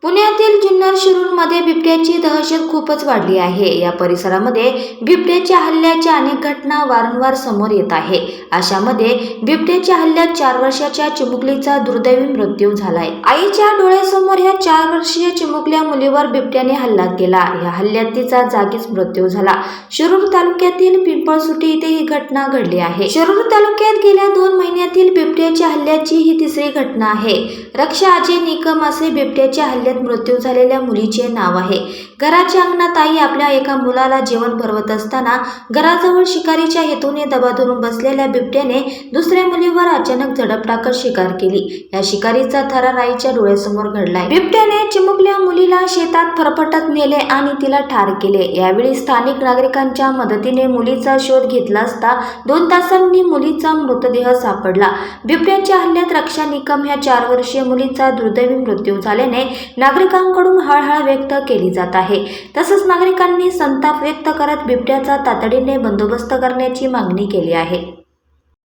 पुण्यातील जुन्नर शिरूरमध्ये बिबट्याची दहशत खूपच वाढली आहे। या परिसरामध्ये बिबट्याच्या हल्ल्याच्या अनेक घटना वारंवार समोर येत आहे। अशामध्ये बिबट्याच्या हल्ल्यात 4 वर्षाच्या चिमुकलीचा दुर्दैवी मृत्यू झालाय। आईच्या डोळ्यासमोर ह्या 4 वर्षीय चिमुकल्या मुलीवर बिबट्याने हल्ला केला। या हल्ल्यात तिचा जागीच मृत्यू झाला। शिरूर तालुक्यातील पिंपळसुटी येथे ही घटना घडली आहे। शिरूर तालुक्यात गेल्या 2 महिन्यातील बिबट्याच्या हल्ल्याची ही तिसरी घटना आहे। रक्षा अजय निकम असे बिबट्याच्या हल्ल्यात मृत्यू झालेल्या मुलीचे नाव आहे। घराच्या अंगणात आई आपल्या एका मुलाला जेवण भरवत असताना घराजवळ शिकारीच्या हेतूने दबा धरून बसलेल्या बिबट्याने दुसऱ्या मुलीवर अचानक झडप टाकत शिकार केली। या शिकारीचा थरार आईच्या डोळ्यासमोर घडलाय। बिबट्याने चिमुकल्या मुलीला शेतात फरफटत नेले आणि तिला ठार केले। यावेळी स्थानिक नागरिकांच्या मदतीने मुलीचा शोध घेतला असता 2 तासांनी मुलीचा मृतदेह सापडला। बिबट्याच्या हल्ल्यात रक्षा निकम ह्या 4 वर्षीय मुलीचा दुर्दैवी मृत्यू झाल्याने नागरिकांकडून हळहळ व्यक्त केली जात आहे। तसंच नागरिकांनी संताप व्यक्त करत बिबट्याचा तातडीने बंदोबस्त करण्याची मागणी केली आहे।